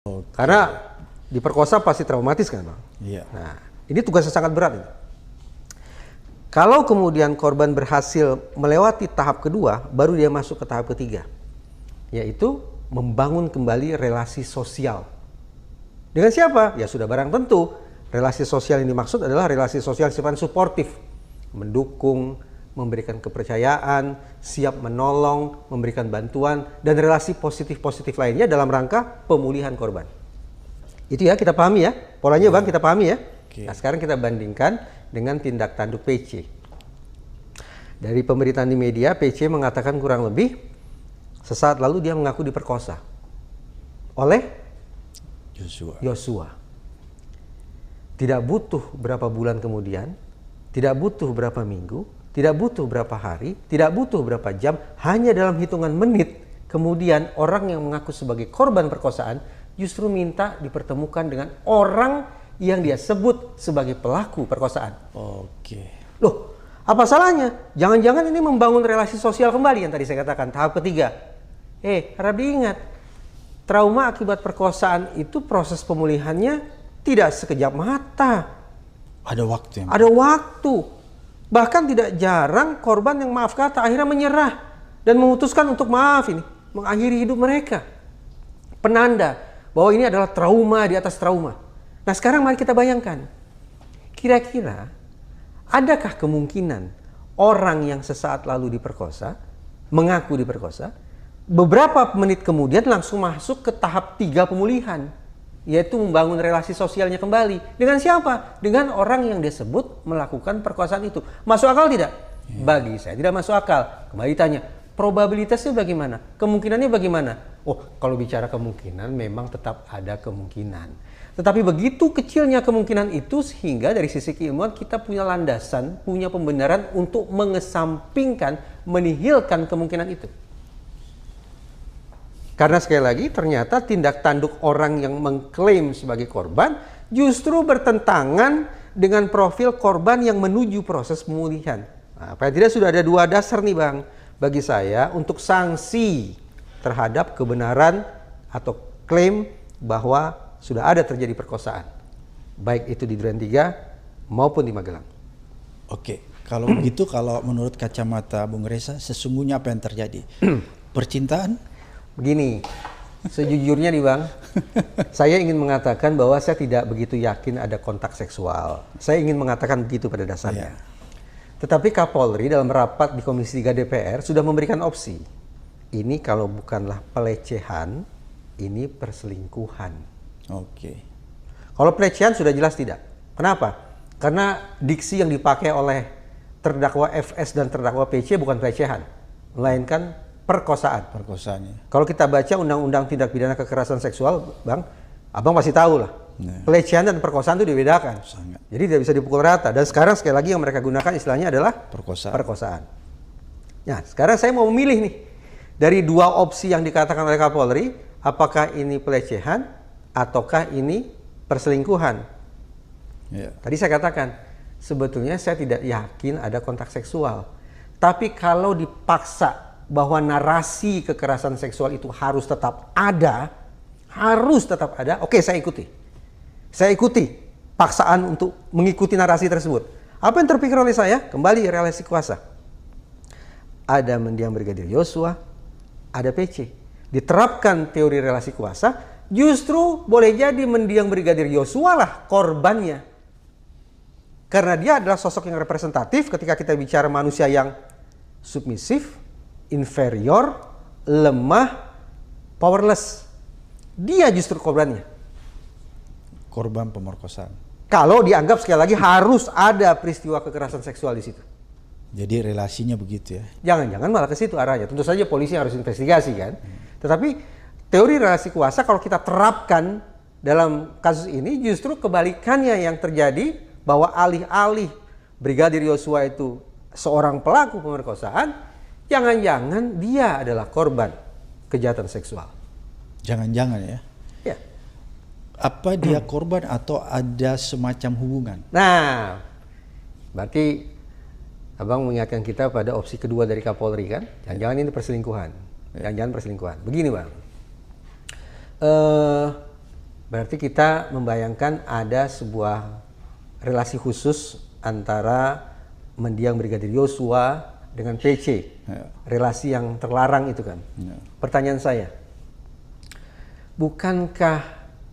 Oke. Karena diperkosa pasti traumatis kan Bang? Iya. Nah, ini tugasnya sangat berat ini. Kalau kemudian korban berhasil melewati tahap kedua, baru dia masuk ke tahap ketiga. Yaitu membangun kembali relasi sosial. Dengan siapa? Ya sudah barang tentu. Relasi sosial yang dimaksud adalah relasi sosial sifat suportif. Mendukung, memberikan kepercayaan, siap menolong, memberikan bantuan, dan relasi positif-positif lainnya dalam rangka pemulihan korban. Itu ya, kita pahami ya. Polanya Bang, kita pahami ya. Oke. Nah, sekarang kita bandingkan dengan tindak tanduk PC. Dari pemberitaan di media, PC mengatakan kurang lebih sesaat lalu dia mengaku diperkosa oleh Yosua. Tidak butuh berapa bulan kemudian, tidak butuh berapa minggu, tidak butuh berapa hari, tidak butuh berapa jam, hanya dalam hitungan menit, kemudian orang yang mengaku sebagai korban perkosaan justru minta dipertemukan dengan orang yang dia sebut sebagai pelaku perkosaan. Oke. Loh, apa salahnya? Jangan-jangan ini membangun relasi sosial kembali yang tadi saya katakan, tahap ketiga. Harap diingat, trauma akibat perkosaan itu proses pemulihannya tidak sekejap mata. Ada waktu yang Ada waktu. Bahkan tidak jarang korban yang maaf kata akhirnya menyerah dan memutuskan untuk mengakhiri hidup mereka. Penanda bahwa ini adalah trauma di atas trauma. Nah, sekarang mari kita bayangkan. Kira-kira adakah kemungkinan orang yang sesaat lalu diperkosa, mengaku diperkosa, beberapa menit kemudian langsung masuk ke tahap 3 pemulihan, yaitu membangun relasi sosialnya kembali. Dengan siapa? Dengan orang yang dia sebut melakukan perkosaan itu. Masuk akal tidak? Bagi saya tidak masuk akal. Kembali tanya, probabilitasnya bagaimana? Kemungkinannya bagaimana? Oh, kalau bicara kemungkinan memang tetap ada kemungkinan. Tetapi begitu kecilnya kemungkinan itu sehingga dari sisi keilmuan kita punya landasan, punya pembenaran untuk mengesampingkan, menihilkan kemungkinan itu. Karena sekali lagi ternyata tindak tanduk orang yang mengklaim sebagai korban justru bertentangan dengan profil korban yang menuju proses pemulihan. Nah, paling tidak sudah ada 2 dasar nih Bang bagi saya untuk sanksi terhadap kebenaran atau klaim bahwa sudah ada terjadi perkosaan. Baik itu di Duren 3 maupun di Magelang. Oke, kalau begitu, kalau menurut kacamata Bung Reza, sesungguhnya apa yang terjadi? Percintaan? Begini, sejujurnya nih Bang, saya ingin mengatakan bahwa saya tidak begitu yakin ada kontak seksual. Saya ingin mengatakan begitu pada dasarnya. Tetapi Kapolri dalam rapat di Komisi 3 DPR sudah memberikan opsi. Ini kalau bukanlah pelecehan, ini perselingkuhan. Oke. Kalau pelecehan sudah jelas tidak. Kenapa? Karena diksi yang dipakai oleh terdakwa FS dan terdakwa PC bukan pelecehan, melainkan perkosaan. Perkosaannya. Kalau kita baca Undang-Undang Tindak Pidana Kekerasan Seksual, Bang, Abang pasti tahu lah. Pelecehan dan perkosaan itu dibedakan. Sangat. Jadi tidak bisa dipukul rata. Dan sekarang sekali lagi yang mereka gunakan istilahnya adalah perkosaan. Nah, sekarang saya mau memilih nih. Dari 2 opsi yang dikatakan oleh Kapolri, apakah ini pelecehan ataukah ini perselingkuhan? Ya. Tadi saya katakan, sebetulnya saya tidak yakin ada kontak seksual. Tapi kalau dipaksa bahwa narasi kekerasan seksual itu harus tetap ada, oke, saya ikuti. Saya ikuti paksaan untuk mengikuti narasi tersebut. Apa yang terpikir oleh saya? Kembali relasi kuasa. Ada mendiang Brigadir Yosua, ada PC. Diterapkan teori relasi kuasa, justru boleh jadi mendiang Brigadir Yosua lah korbannya. Karena dia adalah sosok yang representatif ketika kita bicara manusia yang submisif, inferior, lemah, powerless. Dia justru korbannya. Korban pemerkosaan. Kalau dianggap sekali lagi harus ada peristiwa kekerasan seksual di situ. Jadi relasinya begitu ya. Jangan-jangan malah ke situ arahnya. Tentu saja polisi harus investigasi kan. Tetapi teori relasi kuasa kalau kita terapkan dalam kasus ini justru kebalikannya yang terjadi, bahwa alih-alih Brigadir Yosua itu seorang pelaku pemerkosaan, jangan-jangan dia adalah korban kejahatan seksual. Jangan-jangan ya. Ya. Apa dia korban atau ada semacam hubungan? Nah, berarti Abang mengingatkan kita pada opsi kedua dari Kapolri kan? Jangan-jangan ini perselingkuhan. Jangan-jangan perselingkuhan. Begini Bang. Berarti kita membayangkan ada sebuah relasi khusus antara mendiang Brigadir Yosua dengan PC. Ya. Relasi yang terlarang itu kan. Ya. Pertanyaan saya, bukankah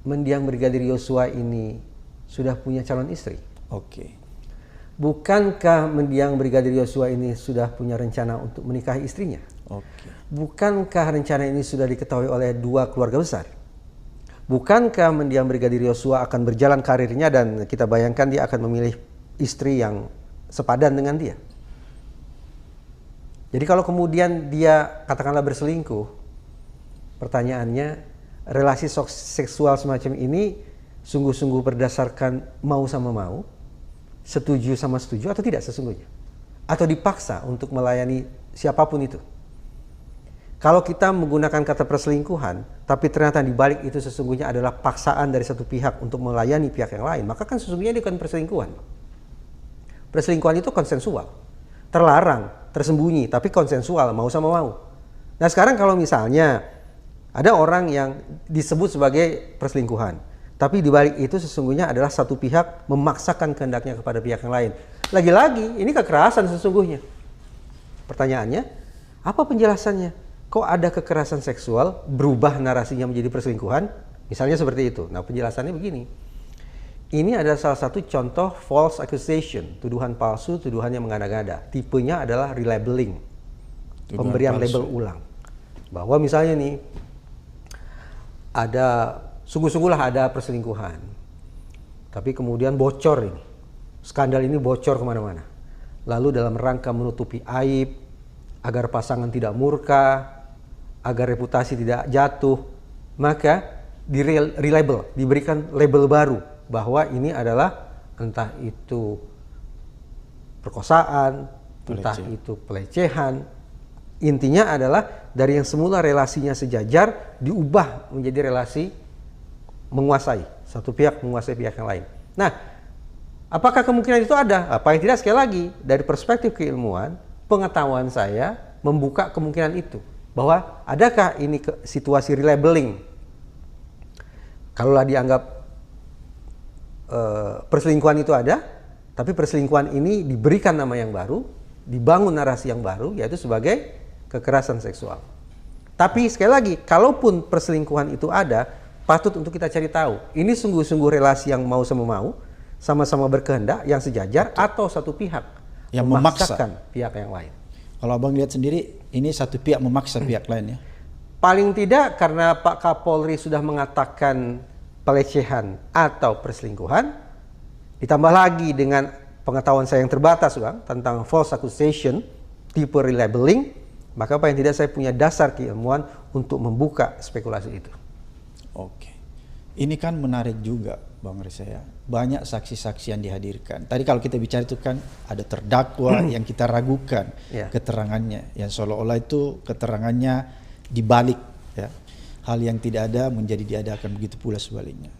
mendiang Brigadir Yosua ini sudah punya calon istri? Oke. Bukankah mendiang Brigadir Yosua ini sudah punya rencana untuk menikahi istrinya? Oke. Bukankah rencana ini sudah diketahui oleh dua keluarga besar? Bukankah mendiang Brigadir Yosua akan berjalan karirnya dan kita bayangkan dia akan memilih istri yang sepadan dengan dia? Jadi kalau kemudian dia katakanlah berselingkuh, pertanyaannya, relasi seksual semacam ini sungguh-sungguh berdasarkan mau sama mau, setuju sama setuju atau tidak sesungguhnya? Atau dipaksa untuk melayani siapapun itu? Kalau kita menggunakan kata perselingkuhan, tapi ternyata di balik itu sesungguhnya adalah paksaan dari satu pihak untuk melayani pihak yang lain, maka kan sesungguhnya itu bukan perselingkuhan. Perselingkuhan itu konsensual, terlarang, tersembunyi, tapi konsensual, mau sama mau. Nah sekarang kalau misalnya ada orang yang disebut sebagai perselingkuhan, tapi di balik itu sesungguhnya adalah satu pihak memaksakan kehendaknya kepada pihak yang lain. Lagi-lagi ini kekerasan sesungguhnya. Pertanyaannya, apa penjelasannya? Kok ada kekerasan seksual berubah narasinya menjadi perselingkuhan? Misalnya seperti itu. Nah penjelasannya begini. Ini adalah salah satu contoh false accusation, tuduhan palsu, tuduhan yang mengada-ngada. Tipenya adalah relabeling, Tuduhan pemberian palsu. label ulang. Bahwa misalnya nih, ada sungguh-sungguhlah ada perselingkuhan, tapi kemudian bocor ini, skandal ini bocor kemana-mana. Lalu dalam rangka menutupi aib, agar pasangan tidak murka, agar reputasi tidak jatuh, maka di-relabel, diberikan label baru bahwa ini adalah entah itu perkosaan, entah itu pelecehan. Intinya adalah dari yang semula relasinya sejajar diubah menjadi relasi menguasai, satu pihak menguasai pihak yang lain. Nah, apakah kemungkinan itu ada? Apa yang tidak, sekali lagi dari perspektif keilmuan, pengetahuan saya membuka kemungkinan itu, bahwa adakah ini situasi relabeling? Kalaulah dianggap perselingkuhan itu ada, tapi perselingkuhan ini diberikan nama yang baru, dibangun narasi yang baru, yaitu sebagai kekerasan seksual. Tapi sekali lagi, kalaupun perselingkuhan itu ada, patut untuk kita cari tahu, ini sungguh-sungguh relasi yang mau sama mau, sama-sama berkehendak, yang sejajar, atau satu pihak yang memaksakan pihak yang lain. Kalau abang lihat sendiri, ini satu pihak memaksa pihak lain ya? Paling tidak karena Pak Kapolri sudah mengatakan pelecehan atau perselingkuhan, ditambah lagi dengan pengetahuan saya yang terbatas Bang, tentang false accusation, tipe relabeling, maka paling tidak saya punya dasar keilmuan untuk membuka spekulasi itu. Oke. Ini kan menarik juga Bang Reza ya. Banyak saksi-saksi yang dihadirkan. Tadi kalau kita bicara itu kan ada terdakwa yang kita ragukan keterangannya. Yang seolah-olah itu keterangannya dibalik ya. Hal yang tidak ada menjadi diadakan, begitu pula sebaliknya.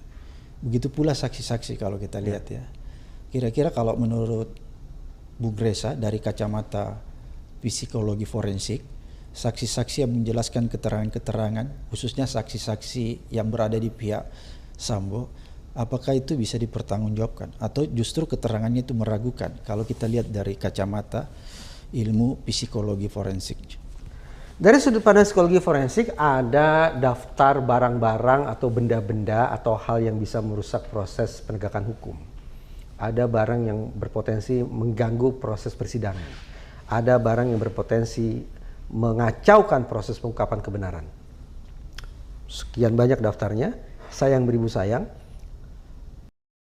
Begitu pula saksi-saksi kalau kita lihat ya. Kira-kira kalau menurut Bung Reza dari kacamata psikologi forensik, saksi-saksi yang menjelaskan keterangan-keterangan, khususnya saksi-saksi yang berada di pihak Sambo, apakah itu bisa dipertanggungjawabkan atau justru keterangannya itu meragukan kalau kita lihat dari kacamata ilmu psikologi forensik? Dari sudut pandang psikologi forensik ada daftar barang-barang atau benda-benda atau hal yang bisa merusak proses penegakan hukum. Ada barang yang berpotensi mengganggu proses persidangan. Ada barang yang berpotensi mengacaukan proses pengungkapan kebenaran. Sekian banyak daftarnya. Sayang beribu sayang,